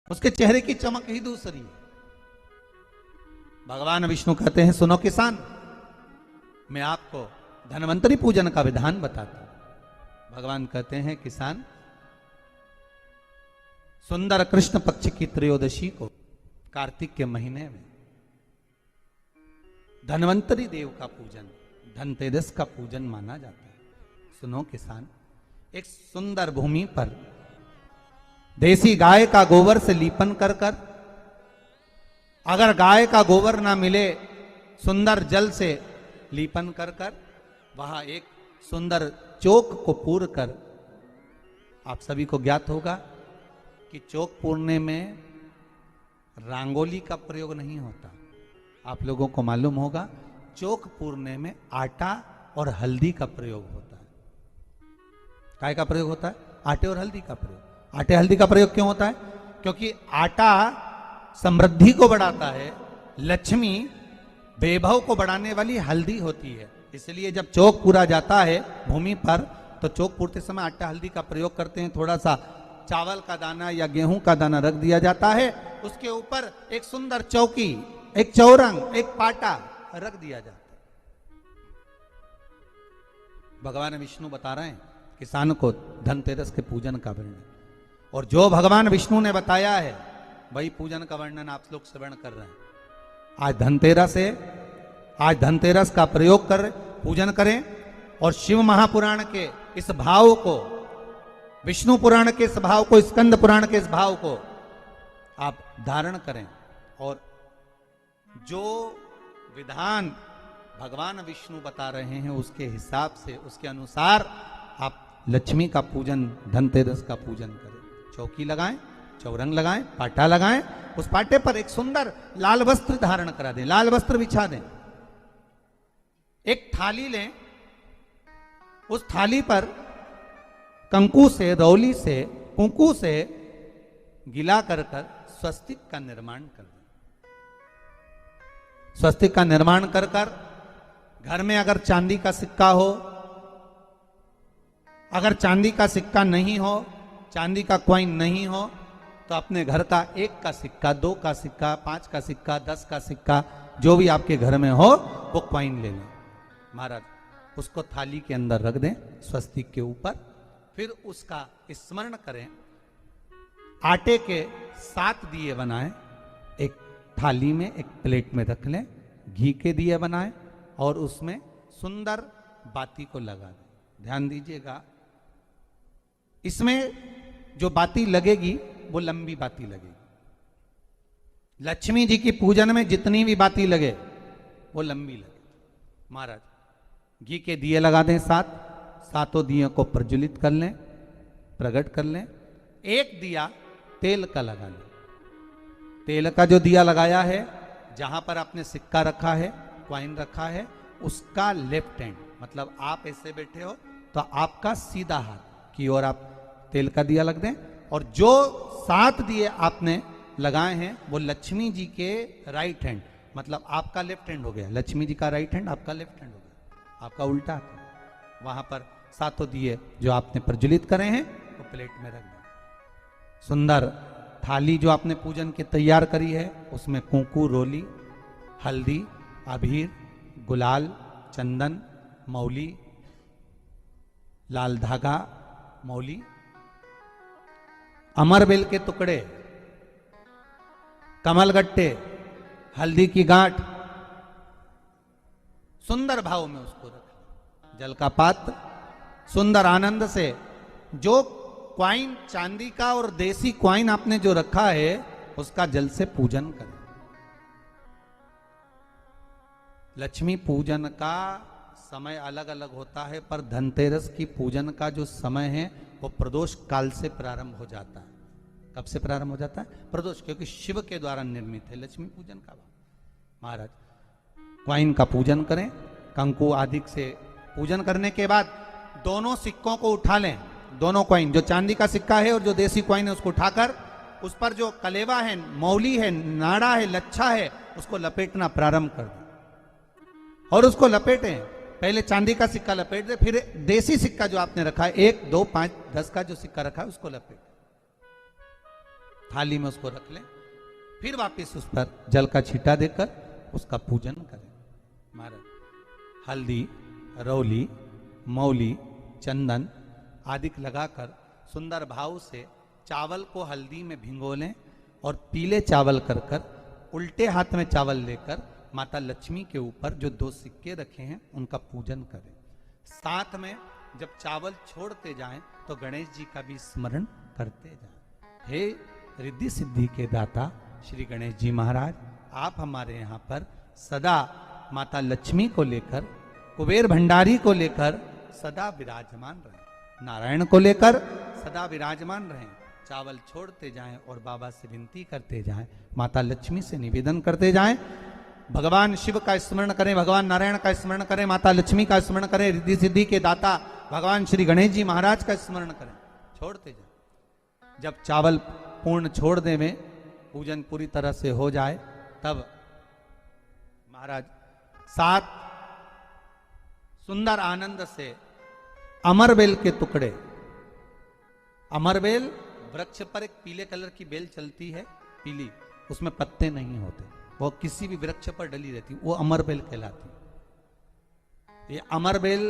उसके चेहरे की चमक ही दूसरी है। भगवान विष्णु कहते हैं, सुनो किसान, मैं आपको धन्वंतरी पूजन का विधान बताता हूं। भगवान कहते हैं, किसान, सुंदर कृष्ण पक्ष की त्रयोदशी को कार्तिक के महीने में धन्वंतरी देव का पूजन, धनतेरस का पूजन माना जाता है। सुनो किसान, एक सुंदर भूमि पर देसी गाय का गोबर से लीपन कर कर, अगर गाय का गोबर ना मिले, सुंदर जल से लीपन कर कर वहां एक सुंदर चौक को पूर कर, आप सभी को ज्ञात होगा कि चौक पूरने में रंगोली का प्रयोग नहीं होता। आप लोगों को मालूम होगा, चौक पूरने में आटा और हल्दी का प्रयोग होता है। काय का प्रयोग होता है? आटे और हल्दी का प्रयोग। आटे हल्दी का प्रयोग क्यों होता है? क्योंकि आटा समृद्धि को बढ़ाता है, लक्ष्मी वैभव को बढ़ाने वाली हल्दी होती है। इसलिए जब चौक पूरा जाता है भूमि पर, तो चौक पूरते समय आटा हल्दी का प्रयोग करते हैं। थोड़ा सा चावल का दाना या गेहूं का दाना रख दिया जाता है, उसके ऊपर एक सुंदर चौकी, एक चौरंग, एक पाटा रख दिया जाता है। भगवान विष्णु बता रहे हैं किसान को धनतेरस के पूजन का वर्णन, और जो भगवान विष्णु ने बताया है वही पूजन का वर्णन आप लोग श्रवण कर रहे हैं। आज धनतेरस है, आज धनतेरस का प्रयोग कर पूजन करें और शिव महापुराण के इस भाव को, विष्णु पुराण के इस भाव को, स्कंद पुराण के इस भाव को आप धारण करें, और जो विधान भगवान विष्णु बता रहे हैं उसके हिसाब से, उसके अनुसार आप लक्ष्मी का पूजन, धनतेरस का पूजन करें। चौकी लगाएं, चौरंग लगाएं, पाटा लगाएं, उस पाटे पर एक सुंदर लाल वस्त्र धारण करा दें, लाल वस्त्र बिछा दें। एक थाली लें, उस थाली पर कंकु से, रौली से, कुंकू से गिला कर कर स्वस्तिक का निर्माण कर दें। स्वस्तिक का निर्माण कर कर घर में अगर चांदी का सिक्का हो, अगर चांदी का सिक्का नहीं हो, चांदी का कॉइन नहीं हो, तो अपने घर का 1 का सिक्का, 2 का सिक्का, 5 का सिक्का, 10 का सिक्का, जो भी आपके घर में हो वो कॉइन ले लें महाराज, उसको थाली के अंदर रख दें स्वस्तिक के ऊपर। फिर उसका स्मरण करें, आटे के 7 दिए बनाएं, एक थाली में, एक प्लेट में रख लें, घी के दिए बनाएं और उसमें सुंदर बाती को लगा दें। ध्यान दीजिएगा, इसमें जो बाती लगेगी वो लंबी बाती लगेगी। लक्ष्मी जी की पूजन में जितनी भी बाती लगे वो लंबी लगे। महाराज घी के दिए लगा दें 7, सातों दिए को प्रज्वलित कर लें, प्रकट कर लें। एक दिया तेल का लगा लें। तेल का जो दिया लगाया है, जहां पर आपने सिक्का रखा है, कॉइन रखा है, उसका लेफ्ट हैंड, मतलब आप ऐसे बैठे हो तो आपका सीधा हाथ की ओर आप तेल का दिया लग दें, और जो 7 दिए आपने लगाए हैं वो लक्ष्मी जी के राइट हैंड, मतलब आपका लेफ्ट हैंड हो गया, लक्ष्मी जी का राइट हैंड, आपका लेफ्ट हैंड हो गया, आपका उल्टा हाथ। वहां पर 7 दिए जो आपने प्रज्वलित करे हैं वो प्लेट में रख दें। सुंदर थाली जो आपने पूजन की तैयार करी है, उसमें कुंकू, रोली, हल्दी, अबीर, गुलाल, चंदन, मौली, लाल धागा, मौली, अमरबेल के टुकड़े, कमलगट्टे, हल्दी की गांठ, सुंदर भाव में उसको रखें। जल का पात्र, सुंदर आनंद से जो क्वाइन चांदी का और देसी क्वाइन आपने जो रखा है उसका जल से पूजन करें। लक्ष्मी पूजन का समय अलग अलग होता है, पर धनतेरस की पूजन का जो समय है वो प्रदोष काल से प्रारंभ हो जाता है। कब से प्रारंभ हो जाता है? प्रदोष, क्योंकि शिव के द्वारा निर्मित है लक्ष्मी पूजन का। महाराज क्वाइन का पूजन करें, कंकु आदि से पूजन करने के बाद दोनों सिक्कों को उठा लें, दोनों कॉइन, जो चांदी का सिक्का है और जो देसी कॉइन है, उसको उठाकर उस पर जो कलेवा है, मौली है, नाड़ा है, लच्छा है, उसको लपेटना प्रारंभ कर दें और उसको लपेटें। पहले चांदी का सिक्का लपेट दे, फिर देसी सिक्का जो आपने रखा है 1, 2, 5, 10 का जो सिक्का रखा है उसको लपेट। थाली में उसको रख लें, फिर वापस उस पर जल का छींटा देकर उसका पूजन करें। महाराज हल्दी, रौली, मौली, चंदन आदि लगाकर सुंदर भाव से चावल को हल्दी में भिगो लें और पीले चावल कर कर उल्टे हाथ में चावल लेकर माता लक्ष्मी के ऊपर जो 2 सिक्के रखे हैं उनका पूजन करें। साथ में जब चावल छोड़ते जाएं तो गणेश जी का भी स्मरण करते जाएं। हे रिद्धि सिद्धि के दाता श्री गणेश जी महाराज, आप हमारे यहाँ पर सदा माता लक्ष्मी को लेकर, कुबेर भंडारी को लेकर सदा विराजमान रहें, नारायण को लेकर सदा विराजमान रहें। चावल छोड़ते जाएं और बाबा से विनती करते जाएं, माता लक्ष्मी से निवेदन करते जाएं। भगवान शिव का स्मरण करें, भगवान नारायण का स्मरण करें, माता लक्ष्मी का स्मरण करें, रिद्धि सिद्धि के दाता भगवान श्री गणेश जी महाराज का स्मरण करें, छोड़ते जाएं। जब चावल पूर्ण छोड़ दे में पूजन पूरी तरह से हो जाए तब महाराज 7 सुंदर आनंद से अमरबेल के टुकड़े, अमरबेल वृक्ष पर एक पीले कलर की बेल चलती है, पीली, उसमें पत्ते नहीं होते, वो किसी भी वृक्ष पर डली रहती, वो अमरबेल कहलाती। ये अमरबेल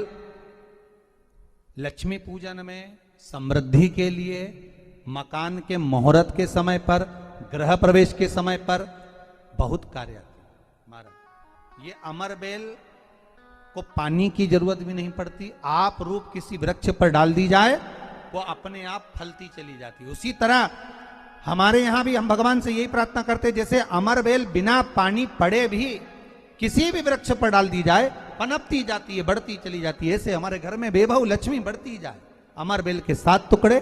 लक्ष्मी पूजन में, समृद्धि के लिए, मकान के मुहूर्त के समय पर, गृह प्रवेश के समय पर बहुत कार्य आती है। महाराज ये अमरबेल को पानी की जरूरत भी नहीं पड़ती, आप रूप किसी वृक्ष पर डाल दी जाए वो अपने आप फलती चली जाती है। उसी तरह हमारे यहां भी हम भगवान से यही प्रार्थना करते हैं, जैसे अमरबेल बिना पानी पड़े भी किसी भी वृक्ष पर डाल दी जाए पनपती जाती है, बढ़ती चली जाती है। ऐसे हमारे घर में बेभव लक्ष्मी बढ़ती जाए। अमरबेल के 7 टुकड़े,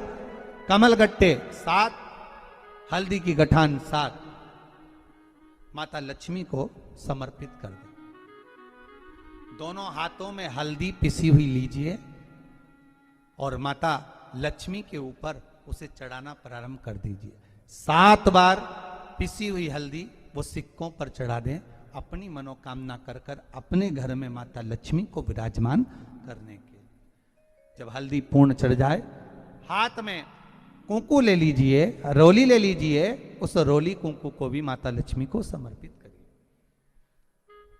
कमलगट्टे 7, हल्दी की गठान 7 माता लक्ष्मी को समर्पित कर दें। दोनों हाथों में हल्दी पिसी हुई लीजिए और माता लक्ष्मी के ऊपर उसे चढ़ाना प्रारंभ कर दीजिए। 7 बार पिसी हुई हल्दी वो सिक्कों पर चढ़ा दें, अपनी मनोकामना कर कर अपने घर में माता लक्ष्मी को विराजमान करने के। जब हल्दी पूर्ण चढ़ जाए, हाथ में कुंकू ले लीजिए, रोली ले लीजिए, उस रोली कुंकू को भी माता लक्ष्मी को समर्पित करिए।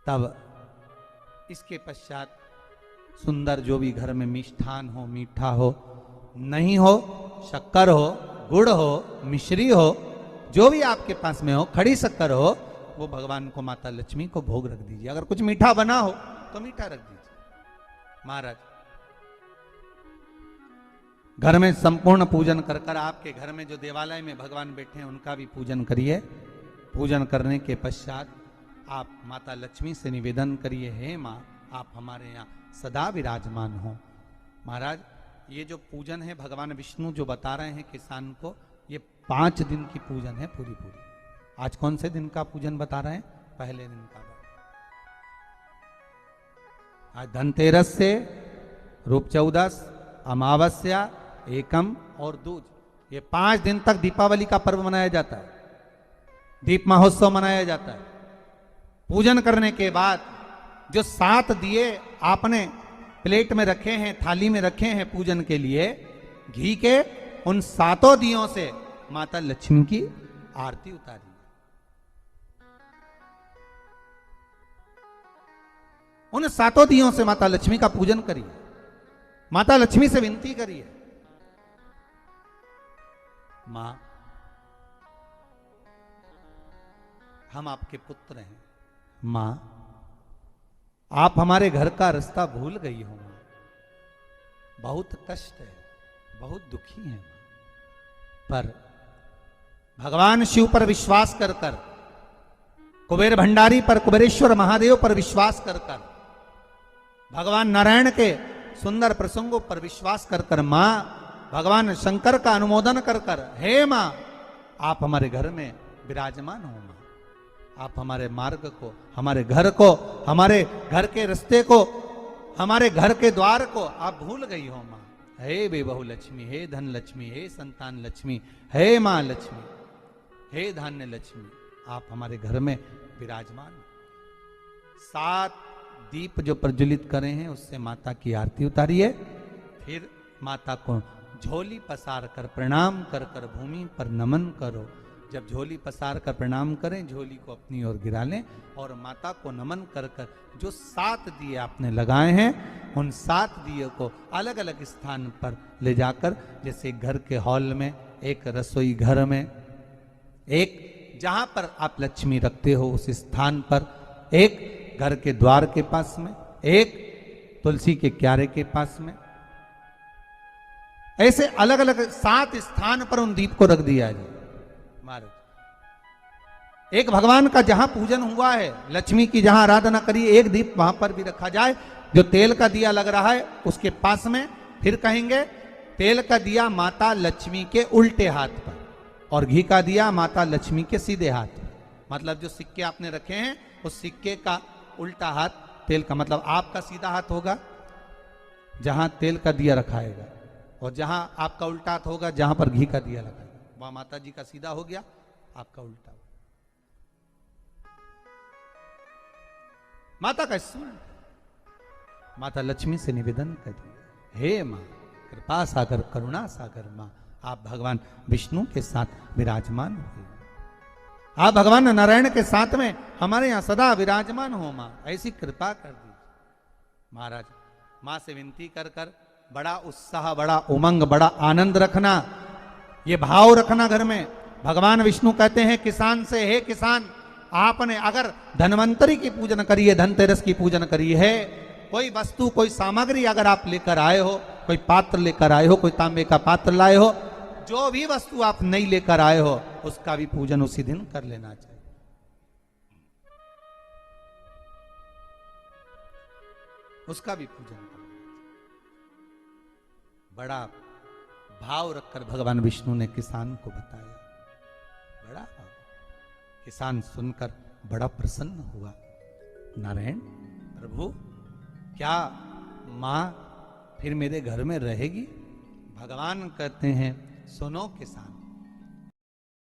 तब इसके पश्चात सुंदर जो भी घर में मिष्ठान हो, मीठा हो, नहीं हो, शक्कर हो, गुड़ हो, मिश्री हो, जो भी आपके पास में हो, खड़ी शक्कर हो, वो भगवान को, माता लक्ष्मी को भोग रख दीजिए। अगर कुछ मीठा बना हो तो मीठा रख दीजिए। महाराज घर में संपूर्ण पूजन कर कर आपके घर में जो देवालय में भगवान बैठे हैं उनका भी पूजन करिए। पूजन करने के पश्चात आप माता लक्ष्मी से निवेदन करिए, हे माँ आप हमारे यहाँ सदा विराजमान हो। महाराज ये जो पूजन है भगवान विष्णु जो बता रहे हैं किसान को, ये 5 दिन की पूजन है पूरी। आज कौन से दिन का पूजन बता रहे हैं? पहले दिन का। आज धनतेरस से रूप चौदस, अमावस्या, एकम और दूज, ये 5 दिन तक दीपावली का पर्व मनाया जाता है, दीप महोत्सव मनाया जाता है। पूजन करने के बाद जो 7 दिए आपने प्लेट में रखे हैं, थाली में रखे हैं पूजन के लिए घी के, उन 7 दियों से माता लक्ष्मी की आरती उतारी। उन 7 दियों से माता लक्ष्मी का पूजन करिए, माता लक्ष्मी से विनती करिए, मां हम आपके पुत्र हैं, मां आप हमारे घर का रास्ता भूल गई हो, मां बहुत कष्ट है, बहुत दुखी है, पर भगवान शिव पर विश्वास कर कर, कुबेर भंडारी पर, कुबेरेश्वर महादेव पर विश्वास कर कर, भगवान नारायण के सुंदर प्रसंगों पर विश्वास कर कर, मां भगवान शंकर का अनुमोदन कर कर, हे मां आप हमारे घर में विराजमान हो, मां आप हमारे मार्ग को, हमारे घर को, हमारे घर के रास्ते को, हमारे घर के द्वार को आप भूल गई हो मां। हे बेबहु लक्ष्मी, हे धन लक्ष्मी, हे संतान लक्ष्मी, हे मां लक्ष्मी, हे धान्य लक्ष्मी, आप हमारे घर में विराजमान। 7 दीप जो प्रज्वलित करे हैं उससे माता की आरती उतारिए, फिर माता को झोली पसार कर प्रणाम कर कर भूमि पर नमन करो। जब झोली पसार कर प्रणाम करें, झोली को अपनी ओर गिरा लें और माता को नमन कर कर जो 7 दिए आपने लगाए हैं, उन 7 दिए को अलग अलग स्थान पर ले जाकर, जैसे घर के हॉल में, एक रसोई घर में, एक जहां पर आप लक्ष्मी रखते हो उस स्थान पर, एक घर के द्वार के पास में, एक तुलसी के क्यारे के पास में, ऐसे अलग अलग 7 स्थान पर उन दीप को रख दिया जाए महाराज। एक भगवान का जहां पूजन हुआ है, लक्ष्मी की जहां आराधना करी, एक दीप वहां पर भी रखा जाए। जो तेल का दिया लग रहा है उसके पास में, फिर कहेंगे तेल का दिया माता लक्ष्मी के उल्टे हाथ पर और घी का दिया माता लक्ष्मी के सीधे हाथ पर। मतलब जो सिक्के आपने रखे हैं उस सिक्के का उल्टा हाथ तेल का, मतलब आपका सीधा हाथ होगा जहां तेल का दिया रखाएगा, और जहां आपका उल्टा हाथ होगा जहां पर घी का दिया लगाएगा, वहां माता जी का सीधा हो गया, आपका उल्टा हो। माता का स्मरण, माता लक्ष्मी से निवेदन करिए, हे मां कृपा सागर करुणा सागर मां, आप भगवान विष्णु के साथ विराजमान हुए, आप भगवान नारायण के साथ में हमारे यहां सदा विराजमान हो मां, ऐसी कृपा कर दीजिए। महाराज मां से विनती कर कर बड़ा उत्साह, बड़ा उमंग, बड़ा आनंद रखना, ये भाव रखना घर में। भगवान विष्णु कहते हैं किसान से, हे किसान, आपने अगर धन्वंतरी की पूजन करी है, धनतेरस की पूजन करी है, कोई वस्तु कोई सामग्री अगर आप लेकर आए हो, कोई पात्र लेकर आए हो, कोई तांबे का पात्र लाए हो, जो भी वस्तु आप नहीं लेकर आए हो उसका भी पूजन उसी दिन कर लेना चाहिए। उसका भी पूजन कर लेना चाहिए। बड़ा भाव रखकर भगवान विष्णु ने किसान को बताया, बड़ा भाव। किसान सुनकर बड़ा प्रसन्न हुआ। नारायण प्रभु, क्या मां फिर मेरे घर में रहेगी? भगवान कहते हैं सुनो किसान,